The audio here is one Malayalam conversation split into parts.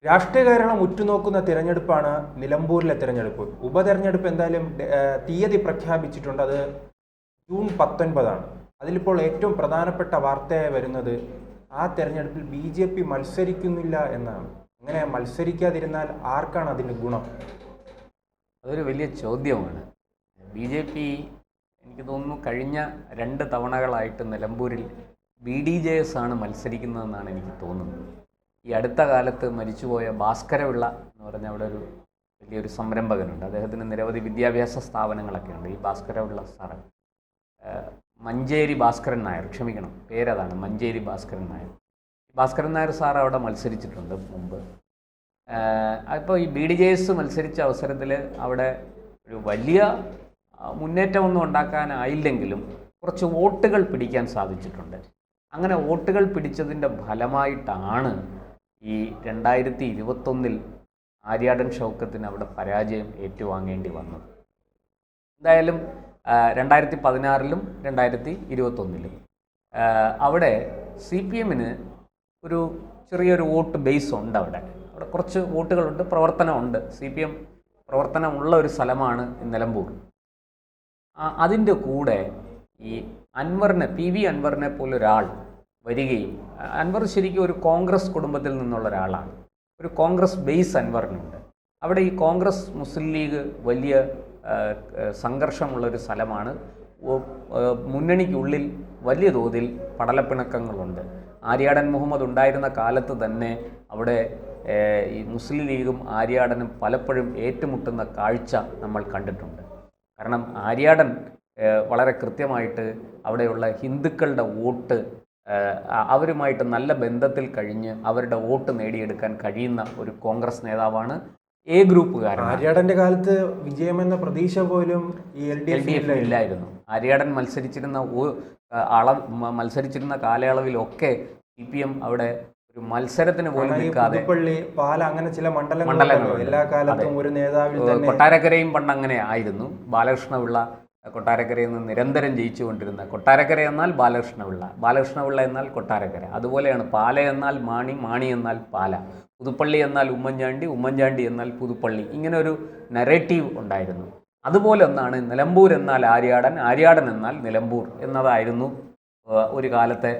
രാഷ്ട്രീയ കേരളം ഉറ്റുനോക്കുന്ന തിരഞ്ഞെടുപ്പാണ് നിലമ്പൂരിലെ തിരഞ്ഞെടുപ്പ്. ഉപതെരഞ്ഞെടുപ്പ് എന്തായാലും തീയതി പ്രഖ്യാപിച്ചിട്ടുണ്ട്. അത് ജൂൺ 19 അതിലിപ്പോൾ ഏറ്റവും പ്രധാനപ്പെട്ട വാർത്തയായി വരുന്നത് ആ തെരഞ്ഞെടുപ്പിൽ BJP മത്സരിക്കുന്നില്ല എന്നാണ്. അങ്ങനെ മത്സരിക്കാതിരുന്നാൽ ആർക്കാണ് അതിൻ്റെ ഗുണം? അതൊരു വലിയ ചോദ്യമാണ്. BJP എനിക്ക് തോന്നുന്നു കഴിഞ്ഞ 2 തവണകളായിട്ട് നിലമ്പൂരിൽ BDJS ആണ് മത്സരിക്കുന്നതെന്നാണ് എനിക്ക് തോന്നുന്നത്. ഈ അടുത്ത കാലത്ത് മരിച്ചുപോയ ഭാസ്കരപിള്ള എന്ന് പറഞ്ഞ അവിടെ ഒരു വലിയൊരു സംരംഭകനുണ്ട്. അദ്ദേഹത്തിന് നിരവധി വിദ്യാഭ്യാസ സ്ഥാപനങ്ങളൊക്കെ ഉണ്ട്. ഈ ഭാസ്കരപിള്ള സാറ് മഞ്ചേരി ഭാസ്കരൻ നായർ, ക്ഷമിക്കണം പേരതാണ്, മഞ്ചേരി ഭാസ്കരൻ നായർ. ഭാസ്കരൻ നായർ സാർ അവിടെ മത്സരിച്ചിട്ടുണ്ട് മുമ്പ്. അപ്പോൾ ഈ BDJS മത്സരിച്ച അവസരത്തിൽ അവിടെ ഒരു വലിയ മുന്നേറ്റമൊന്നും ഉണ്ടാക്കാനായില്ലെങ്കിലും കുറച്ച് വോട്ടുകൾ പിടിക്കാൻ സാധിച്ചിട്ടുണ്ട്. അങ്ങനെ വോട്ടുകൾ പിടിച്ചതിൻ്റെ ഫലമായിട്ടാണ് ഈ 2021 ആര്യാടൻ ഷൗക്കത്തിന് അവിടെ പരാജയം ഏറ്റുവാങ്ങേണ്ടി വന്നത്. എന്തായാലും 2016 2021 അവിടെ CPMന് ഒരു ചെറിയൊരു വോട്ട് ബേസ് ഉണ്ട്. അവിടെ കുറച്ച് വോട്ടുകളുണ്ട്, പ്രവർത്തനമുണ്ട്. CPM പ്രവർത്തനമുള്ള ഒരു സ്ഥലമാണ് നിലമ്പൂർ. അതിൻ്റെ കൂടെ ഈ അൻവറിനെ, PV അൻവറിനെ പോലൊരാൾ വരികയും, അൻവർ ശരിക്കും ഒരു കോൺഗ്രസ് കുടുംബത്തിൽ നിന്നുള്ള ഒരാളാണ്. ഒരു കോൺഗ്രസ് ബേസ് അൻവറിനുണ്ട്. അവിടെ ഈ കോൺഗ്രസ് മുസ്ലിം ലീഗ് വലിയ സംഘർഷമുള്ളൊരു സ്ഥലമാണ്. മുന്നണിക്കുള്ളിൽ വലിയ തോതിൽ പടലപ്പിണക്കങ്ങളുണ്ട്. ആര്യാടൻ മുഹമ്മദ് ഉണ്ടായിരുന്ന കാലത്ത് തന്നെ അവിടെ ഈ മുസ്ലിം ലീഗും ആര്യാടനും പലപ്പോഴും ഏറ്റുമുട്ടുന്ന കാഴ്ച നമ്മൾ കണ്ടിട്ടുണ്ട്. കാരണം ആര്യാടൻ വളരെ കൃത്യമായിട്ട് അവിടെയുള്ള ഹിന്ദുക്കളുടെ വോട്ട് അവരുമായിട്ട് നല്ല ബന്ധത്തിൽ കഴിഞ്ഞ് അവരുടെ വോട്ട് നേടിയെടുക്കാൻ കഴിയുന്ന ഒരു കോൺഗ്രസ് നേതാവാണ്. A ഗ്രൂപ്പുകാരൻ. ആര്യാടൻ്റെ കാലത്ത് വിജയമെന്ന പ്രതീക്ഷ പോലും ഈ LDF ഇല്ലായിരുന്നു. ആര്യാടൻ മത്സരിച്ചിരുന്ന കാലയളവിലൊക്കെ CPM അവിടെ ഒരു മത്സരത്തിന് പോലും നിൽക്കാതെ, പാല അങ്ങനെ ചില മണ്ഡലങ്ങൾ എല്ലാ കാലത്തും ഒരു നേതാവിൽ തന്നെ. കൊട്ടാരക്കരയും പണ്ട് അങ്ങനെ ആയിരുന്നു. ബാലകൃഷ്ണപിള്ള കൊട്ടാരക്കരയിൽ നിന്ന് നിരന്തരം ജയിച്ചുകൊണ്ടിരുന്ന, കൊട്ടാരക്കര എന്നാൽ ബാലകൃഷ്ണപിള്ള, ബാലകൃഷ്ണപിള്ള എന്നാൽ കൊട്ടാരക്കര. അതുപോലെയാണ് പാല എന്നാൽ മാണി, മാണി എന്നാൽ പാല, പുതുപ്പള്ളി എന്നാൽ ഉമ്മൻചാണ്ടി, ഉമ്മൻചാണ്ടി എന്നാൽ പുതുപ്പള്ളി. ഇങ്ങനെ ഒരു നറേറ്റീവ് ഉണ്ടായിരുന്നു. അതുപോലെ ഒന്നാണ് നിലമ്പൂർ എന്നാൽ ആര്യാടൻ, ആര്യാടൻ എന്നാൽ നിലമ്പൂർ എന്നതായിരുന്നു ഒരു കാലത്തെ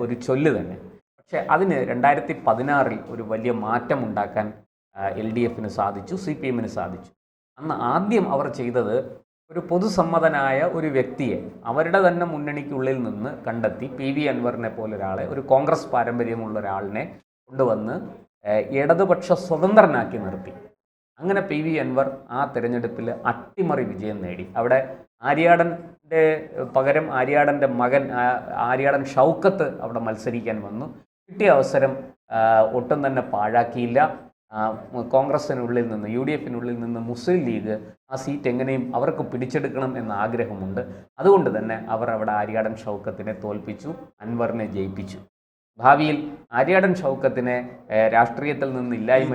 ഒരു ചൊല്ല് തന്നെ. പക്ഷേ അതിന് 2016 ഒരു വലിയ മാറ്റം ഉണ്ടാക്കാൻ LDFന് സാധിച്ചു, CPMന് സാധിച്ചു. അന്ന് ആദ്യം അവർ ചെയ്തത് ഒരു പൊതുസമ്മതനായ ഒരു വ്യക്തിയെ അവരുടെ തന്നെ മുന്നണിക്കുള്ളിൽ നിന്ന് കണ്ടെത്തി, PV അൻവറിനെ പോലെ ഒരാളെ, ഒരു കോൺഗ്രസ് പാരമ്പര്യമുള്ള ഒരാളിനെ കൊണ്ടുവന്ന് ഇടതുപക്ഷ സ്വതന്ത്രനാക്കി നിർത്തി. അങ്ങനെ PV അൻവർ ആ തിരഞ്ഞെടുപ്പിൽ അട്ടിമറി വിജയം നേടി. അവിടെ ആര്യാടൻ്റെ പകരം ആര്യാടൻ്റെ മകൻ ആര്യാടൻ ഷൗക്കത്ത് അവിടെ മത്സരിക്കാൻ വന്നു. കിട്ടിയ അവസരം ഒട്ടും തന്നെ പാഴാക്കിയില്ല. കോൺഗ്രസിനുള്ളിൽ നിന്ന്, UDFനുള്ളിൽ നിന്ന് മുസ്ലിം ലീഗ് ആ സീറ്റ് എങ്ങനെയും അവർക്ക് പിടിച്ചെടുക്കണം എന്ന ആഗ്രഹമുണ്ട്. അതുകൊണ്ട് തന്നെ അവർ അവിടെ ആര്യാടൻ ഷൗക്കത്തിനെ തോൽപ്പിച്ചു, അൻവറിനെ ജയിപ്പിച്ചു. ഭാവിയിൽ ആര്യാടൻ ഷൗക്കത്തിനെ രാഷ്ട്രീയത്തിൽ നിന്ന് ഇല്ലായ്മ.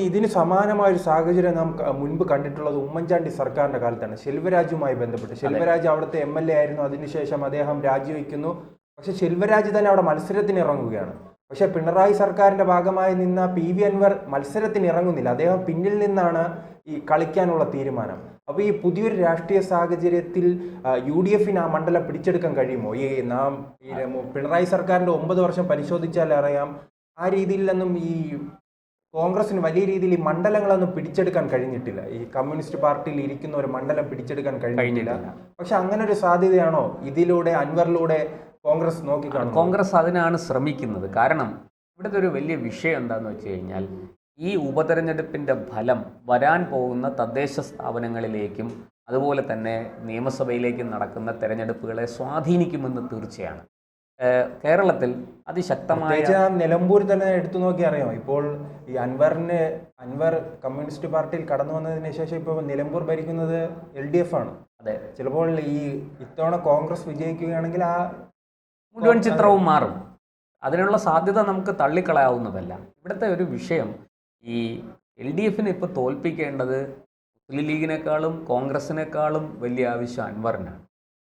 ഇതിന് സമാനമായ ഒരു സാഹചര്യം നാം മുൻപ് കണ്ടിട്ടുള്ളത് ഉമ്മൻചാണ്ടി സർക്കാരിന്റെ കാലത്താണ്. ശെൽവരാജുമായി ബന്ധപ്പെട്ട്. ശെൽവരാജ് അവിടുത്തെ MLA ആയിരുന്നു. അതിനുശേഷം അദ്ദേഹം രാജിവെക്കുന്നു. പക്ഷെ ശെൽവരാജ് തന്നെ അവിടെ മത്സരത്തിന് ഇറങ്ങുകയാണ്. പക്ഷെ പിണറായി സർക്കാരിന്റെ ഭാഗമായി നിന്ന PV അൻവർ മത്സരത്തിന് ഇറങ്ങുന്നില്ല. അദ്ദേഹം പിന്നിൽ നിന്നാണ് ഈ കളിക്കാനുള്ള തീരുമാനം. അപ്പോൾ ഈ പുതിയൊരു രാഷ്ട്രീയ സാഹചര്യത്തിൽ UDFന് ആ മണ്ഡലം പിടിച്ചെടുക്കാൻ കഴിയുമോ? പിണറായി സർക്കാരിന്റെ 9 വർഷം പരിശോധിച്ചാൽ അറിയാം, ആ രീതിയിലൊന്നും ഈ കോൺഗ്രസിന് വലിയ രീതിയിൽ ഈ മണ്ഡലങ്ങളൊന്നും പിടിച്ചെടുക്കാൻ കഴിഞ്ഞിട്ടില്ല. ഈ കമ്മ്യൂണിസ്റ്റ് പാർട്ടിയിൽ ഇരിക്കുന്ന ഒരു മണ്ഡലം പിടിച്ചെടുക്കാൻ കഴിഞ്ഞിട്ടില്ല. പക്ഷെ അങ്ങനെ ഒരു സാധ്യതയാണോ ഇതിലൂടെ, അൻവറിലൂടെ കോൺഗ്രസ് നോക്കിക്കാണും? കോൺഗ്രസ് അതിനാണ് ശ്രമിക്കുന്നത്. കാരണം ഇവിടുത്തെ ഒരു വലിയ വിഷയം എന്താണെന്ന് വെച്ച് കഴിഞ്ഞാൽ, ഈ ഉപതെരഞ്ഞെടുപ്പിൻ്റെ ഫലം വരാൻ പോകുന്ന തദ്ദേശ സ്ഥാപനങ്ങളിലേക്കും അതുപോലെ തന്നെ നിയമസഭയിലേക്കും നടക്കുന്ന തെരഞ്ഞെടുപ്പുകളെ സ്വാധീനിക്കുമെന്ന് തീർച്ചയാണ്. കേരളത്തിൽ അതിശക്തമായ, നിലമ്പൂർ തന്നെ എടുത്തു നോക്കി അറിയാം. ഇപ്പോൾ ഈ അൻവർ കമ്മ്യൂണിസ്റ്റ് പാർട്ടിയിൽ കടന്നു വന്നതിന് ശേഷം ഇപ്പോൾ നിലമ്പൂർ ഭരിക്കുന്നത് LDF ആണ്. അതെ, ചിലപ്പോൾ ഈ ഇത്തവണ കോൺഗ്രസ് വിജയിക്കുകയാണെങ്കിൽ ആ മുഴുവൻ ചിത്രവും മാറും. അതിനുള്ള സാധ്യത നമുക്ക് തള്ളിക്കളയാവുന്നതല്ല. ഇവിടുത്തെ ഒരു വിഷയം, ഈ LDFന് ഇപ്പോൾ തോൽപ്പിക്കേണ്ടത് മുസ്ലിം ലീഗിനേക്കാളും കോൺഗ്രസിനേക്കാളും വലിയ ആവശ്യം അൻവറിനാണ്.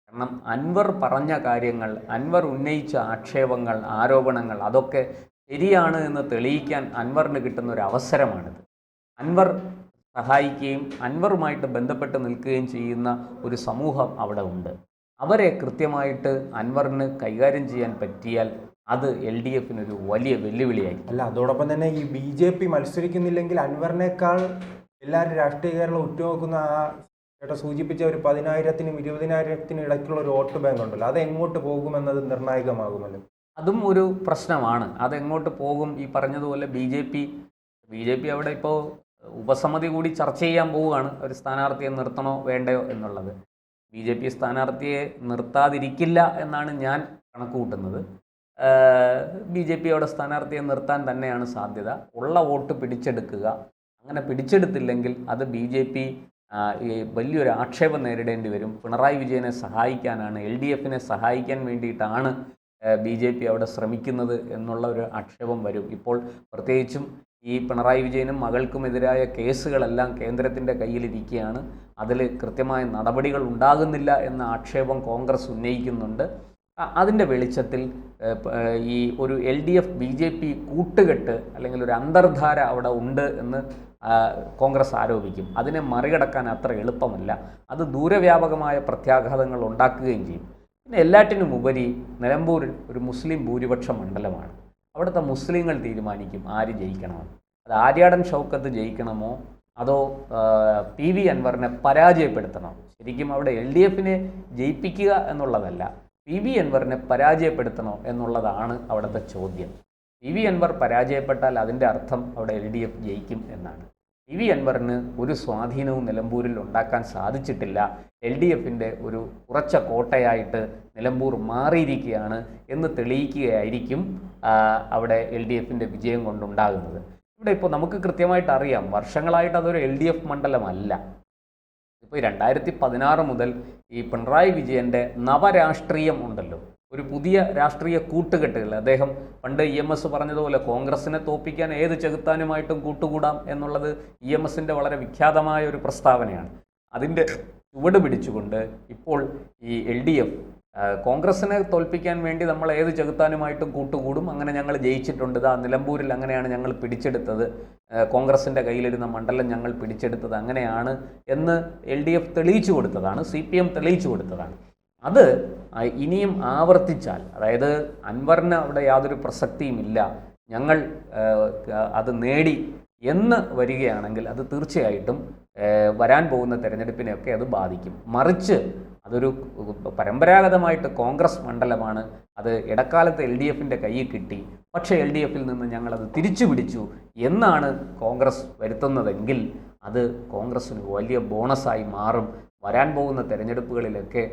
കാരണം അൻവർ പറഞ്ഞ കാര്യങ്ങൾ, അൻവർ ഉന്നയിച്ച ആക്ഷേപങ്ങൾ, ആരോപണങ്ങൾ, അതൊക്കെ ശരിയാണ് എന്ന് തെളിയിക്കാൻ അൻവറിന് കിട്ടുന്ന ഒരു അവസരമാണിത്. അൻവർ സഹായിക്കുകയും അൻവറുമായിട്ട് ബന്ധപ്പെട്ട് നിൽക്കുകയും ചെയ്യുന്ന ഒരു സമൂഹം അവിടെ ഉണ്ട്. അവരെ കൃത്യമായിട്ട് അൻവറിന് കൈകാര്യം ചെയ്യാൻ പറ്റിയാൽ അത് LDFിനൊരു വലിയ വെല്ലുവിളിയായിരിക്കും. അല്ല, അതോടൊപ്പം തന്നെ ഈ BJP മത്സരിക്കുന്നില്ലെങ്കിൽ അൻവറിനേക്കാൾ എല്ലാവരും രാഷ്ട്രീയ കേരളം ഉറ്റുനോക്കുന്ന ആ ചേട്ടാ സൂചിപ്പിച്ച ഒരു 10,000-നും 20,000-നും ഇടയ്ക്കുള്ള ഒരു വോട്ട് ബാങ്ക് ഉണ്ടല്ലോ, അത് എങ്ങോട്ട് പോകുമെന്നത് നിർണായകമാകുമല്ലോ. അതും ഒരു പ്രശ്നമാണ്. അതെങ്ങോട്ട് പോകും? ഈ പറഞ്ഞതുപോലെ BJP അവിടെ ഇപ്പോൾ ഉപസമിതി കൂടി ചർച്ച ചെയ്യാൻ പോവുകയാണ്, ഒരു സ്ഥാനാർത്ഥിയെ നിർത്തണോ വേണ്ടയോ എന്നുള്ളത്. BJP സ്ഥാനാർത്ഥിയെ നിർത്താതിരിക്കില്ല എന്നാണ് ഞാൻ കണക്ക് കൂട്ടുന്നത്. BJP അവിടെ സ്ഥാനാർത്ഥിയെ നിർത്താൻ തന്നെയാണ് സാധ്യത. ഉള്ള വോട്ട് പിടിച്ചെടുക്കുക. അങ്ങനെ പിടിച്ചെടുത്തില്ലെങ്കിൽ അത് BJP വലിയൊരു ആക്ഷേപം നേരിടേണ്ടി വരും. പിണറായി വിജയനെ സഹായിക്കാനാണ്, LDFിനെ സഹായിക്കാൻ വേണ്ടിയിട്ടാണ് BJP അവിടെ ശ്രമിക്കുന്നത് എന്നുള്ള ഒരു ആക്ഷേപം വരും. ഇപ്പോൾ പ്രത്യേകിച്ചും ഈ പിണറായി വിജയനും മകൾക്കുമെതിരായ കേസുകളെല്ലാം കേന്ദ്രത്തിൻ്റെ കയ്യിലിരിക്കുകയാണ്. അതിൽ കൃത്യമായ നടപടികൾ ഉണ്ടാകുന്നില്ല എന്ന ആക്ഷേപം കോൺഗ്രസ് ഉന്നയിക്കുന്നുണ്ട്. അതിൻ്റെ വെളിച്ചത്തിൽ ഈ ഒരു LDF BJP കൂട്ടുകെട്ട് അല്ലെങ്കിൽ ഒരു അന്തർധാര അവിടെ ഉണ്ട് എന്ന് കോൺഗ്രസ് ആരോപിക്കും. അതിനെ മറികടക്കാൻ അത്ര എളുപ്പമല്ല. അത് ദൂരവ്യാപകമായ പ്രത്യാഘാതങ്ങൾ ഉണ്ടാക്കുകയും ചെയ്യും. പിന്നെ എല്ലാറ്റിനും ഉപരി നിലമ്പൂർ ഒരു മുസ്ലിം ഭൂരിപക്ഷ മണ്ഡലമാണ്. അവിടുത്തെ മുസ്ലിങ്ങൾ തീരുമാനിക്കും ആര് ജയിക്കണമെന്ന്. അത് ആര്യാടൻ ഷൗക്കത്ത് ജയിക്കണമോ അതോ PV അൻവറിനെ പരാജയപ്പെടുത്തണോ? ശരിക്കും അവിടെ LDFിനെ ജയിപ്പിക്കുക എന്നുള്ളതല്ല, PV അൻവറിനെ പരാജയപ്പെടുത്തണോ എന്നുള്ളതാണ് അവിടുത്തെ ചോദ്യം. PV അൻവർ പരാജയപ്പെട്ടാൽ അതിൻ്റെ അർത്ഥം അവിടെ LDF ജയിക്കും എന്നാണ്. PV അൻവറിന് ഒരു സ്വാധീനവും നിലമ്പൂരിൽ ഉണ്ടാക്കാൻ സാധിച്ചിട്ടില്ല. LDFിൻ്റെ ഒരു ഉറച്ച കോട്ടയായിട്ട് നിലമ്പൂർ മാറിയിരിക്കുകയാണ് എന്ന് തെളിയിക്കുകയായിരിക്കും അവിടെ LDFിൻ്റെ വിജയം കൊണ്ടുണ്ടാകുന്നത്. ഇവിടെ ഇപ്പോൾ നമുക്ക് കൃത്യമായിട്ട് അറിയാം, വർഷങ്ങളായിട്ട് അതൊരു LDF മണ്ഡലമല്ല. ഇപ്പോൾ 2016 മുതൽ ഈ പിണറായി വിജയൻ്റെ നവരാഷ്ട്രീയം ഉണ്ടല്ലോ, ഒരു പുതിയ രാഷ്ട്രീയ കൂട്ടുകെട്ടുകൾ. അദ്ദേഹം പണ്ട് EMS പറഞ്ഞതുപോലെ കോൺഗ്രസിനെ തോൽപ്പിക്കാൻ ഏത് ചെകുത്താനുമായിട്ടും കൂട്ടുകൂടാം എന്നുള്ളത് EMSൻ്റെ വളരെ വിഖ്യാതമായ ഒരു പ്രസ്താവനയാണ്. അതിൻ്റെ ചുവട് പിടിച്ചുകൊണ്ട് ഇപ്പോൾ ഈ LDF കോൺഗ്രസിനെ തോൽപ്പിക്കാൻ വേണ്ടി നമ്മൾ ഏത് ചെകുത്താനുമായിട്ടും കൂട്ടുകൂടും, അങ്ങനെ ഞങ്ങൾ ജയിച്ചിട്ടുണ്ട്, നിലമ്പൂരിൽ അങ്ങനെയാണ് ഞങ്ങൾ പിടിച്ചെടുത്തത്, കോൺഗ്രസിൻ്റെ കയ്യിലിരുന്ന മണ്ഡലം ഞങ്ങൾ പിടിച്ചെടുത്തത് അങ്ങനെയാണ് എന്ന് LDF തെളിയിച്ചു കൊടുത്തതാണ്, CPM തെളിയിച്ചു കൊടുത്തതാണ്. അത് ഇനിയും ആവർത്തിച്ചാൽ, അതായത് അൻവറിന് അവിടെ യാതൊരു പ്രസക്തിയുമില്ല, ഞങ്ങൾ അത് നേടി എന്ന് വരികയാണെങ്കിൽ അത് തീർച്ചയായിട്ടും വരാൻ പോകുന്ന തെരഞ്ഞെടുപ്പിനെയൊക്കെ അത് ബാധിക്കും. മറിച്ച് അതൊരു പരമ്പരാഗതമായിട്ട് കോൺഗ്രസ് മണ്ഡലമാണ്, അത് ഇടക്കാലത്ത് LDFിൻ്റെ കയ്യിൽ കിട്ടി, പക്ഷേ LDFിൽ നിന്ന് ഞങ്ങളത് തിരിച്ചു പിടിച്ചു എന്നാണ് കോൺഗ്രസ് വരുത്തുന്നതെങ്കിൽ അത് കോൺഗ്രസ്സിന് വലിയ ബോണസായി മാറും. വരാൻ പോകുന്ന തെരഞ്ഞെടുപ്പുകളിലൊക്കെ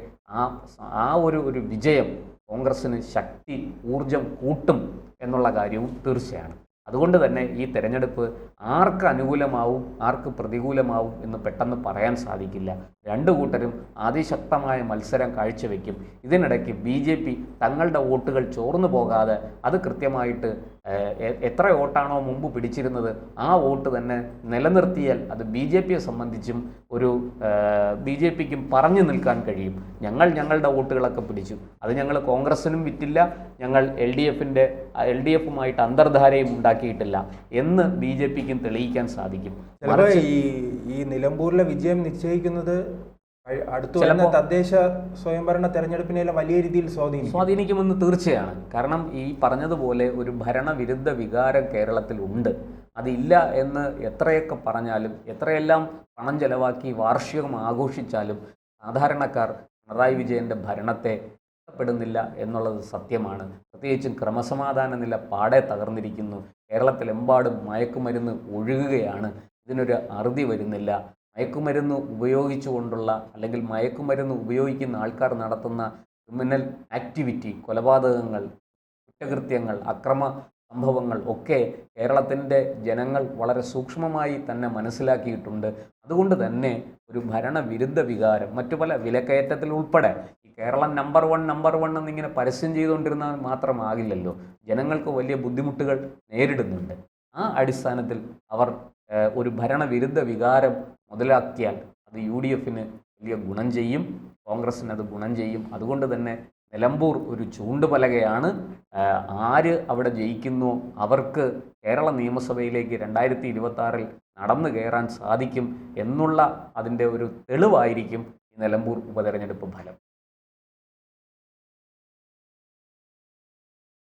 ആ ഒരു വിജയം കോൺഗ്രസ്സിന് ശക്തി ഊർജം കൂട്ടും എന്നുള്ള കാര്യവും തീർച്ചയാണ്. അതുകൊണ്ട് തന്നെ ഈ തെരഞ്ഞെടുപ്പ് ആർക്ക് അനുകൂലമാവും ആർക്ക് പ്രതികൂലമാവും എന്ന് പെട്ടെന്ന് പറയാൻ സാധിക്കില്ല. രണ്ടു കൂട്ടരും അതിശക്തമായ മത്സരം കാഴ്ചവെക്കും. ഇതിനിടയ്ക്ക് BJP തങ്ങളുടെ വോട്ടുകൾ ചോർന്നു പോകാതെ അത് കൃത്യമായിട്ട് എത്ര വോട്ടാണോ മുമ്പ് പിടിച്ചിരുന്നത് ആ വോട്ട് തന്നെ നിലനിർത്തിയാൽ അത് BJPയെ സംബന്ധിച്ചും ഒരു BJPക്കും പറഞ്ഞു നിൽക്കാൻ കഴിയും. ഞങ്ങളുടെ വോട്ടുകളൊക്കെ പിടിച്ചു, അത് ഞങ്ങൾ കോൺഗ്രസിനും വിറ്റില്ല, ഞങ്ങൾ LDFുമായിട്ട് അന്തർധാരയും ഉണ്ടാക്കിയിട്ടില്ല എന്ന് BJPക്കും തെളിയിക്കാൻ സാധിക്കും. ഈ നിലമ്പൂരിലെ വിജയം നിശ്ചയിക്കുന്നത് അടുത്ത തദ്ദേശ സ്വയംഭരണ തെരഞ്ഞെടുപ്പിനെല്ലാം വലിയ രീതിയിൽ സ്വാധീനിക്കുമെന്ന് തീർച്ചയാണ്. കാരണം ഈ പറഞ്ഞതുപോലെ ഒരു ഭരണവിരുദ്ധ വികാരം കേരളത്തിൽ ഉണ്ട്. അതില്ല എന്ന് എത്രയൊക്കെ പറഞ്ഞാലും എത്രയെല്ലാം പണം ചെലവാക്കി വാർഷികം ആഘോഷിച്ചാലും സാധാരണക്കാർ പിണറായി വിജയൻ്റെ ഭരണത്തെ ഇഷ്ടപ്പെടുന്നില്ല എന്നുള്ളത് സത്യമാണ്. പ്രത്യേകിച്ചും ക്രമസമാധാന നില പാടെ തകർന്നിരിക്കുന്നു. കേരളത്തിലെമ്പാടും മയക്കുമരുന്ന് ഒഴുകുകയാണ്. ഇതിനൊരു അറുതി വരുന്നില്ല. മയക്കുമരുന്ന് ഉപയോഗിച്ചുകൊണ്ടുള്ള അല്ലെങ്കിൽ മയക്കുമരുന്ന് ഉപയോഗിക്കുന്ന ആൾക്കാർ നടത്തുന്ന ക്രിമിനൽ ആക്ടിവിറ്റി, കൊലപാതകങ്ങൾ, കുറ്റകൃത്യങ്ങൾ, അക്രമ സംഭവങ്ങൾ ഒക്കെ കേരളത്തിൻ്റെ ജനങ്ങൾ വളരെ സൂക്ഷ്മമായി തന്നെ മനസ്സിലാക്കിയിട്ടുണ്ട്. അതുകൊണ്ട് തന്നെ ഒരു ഭരണവിരുദ്ധ വികാരം മറ്റു പല വിലക്കയറ്റത്തിൽ ഉൾപ്പെടെ ഈ കേരളം നമ്പർ വൺ എന്നിങ്ങനെ പരസ്യം ചെയ്തുകൊണ്ടിരുന്നാൽ മാത്രമാകില്ലല്ലോ. ജനങ്ങൾക്ക് വലിയ ബുദ്ധിമുട്ടുകൾ നേരിടുന്നുണ്ട്. ആ അടിസ്ഥാനത്തിൽ അവർ ഒരു ഭരണവിരുദ്ധ വികാരം മുതലാക്കിയാൽ അത് UDFന് വലിയ ഗുണം ചെയ്യും, കോൺഗ്രസ്സിന് അത് ഗുണം ചെയ്യും. അതുകൊണ്ട് തന്നെ നിലമ്പൂർ ഒരു ചൂണ്ടുപലകയാണ്. ആര് അവിടെ ജയിക്കുന്നു അവർക്ക് കേരള നിയമസഭയിലേക്ക് 2026 നടന്നു കയറാൻ സാധിക്കും എന്നുള്ള അതിൻ്റെ ഒരു തെളിവായിരിക്കും ഈ നിലമ്പൂർ ഉപതെരഞ്ഞെടുപ്പ് ഫലം.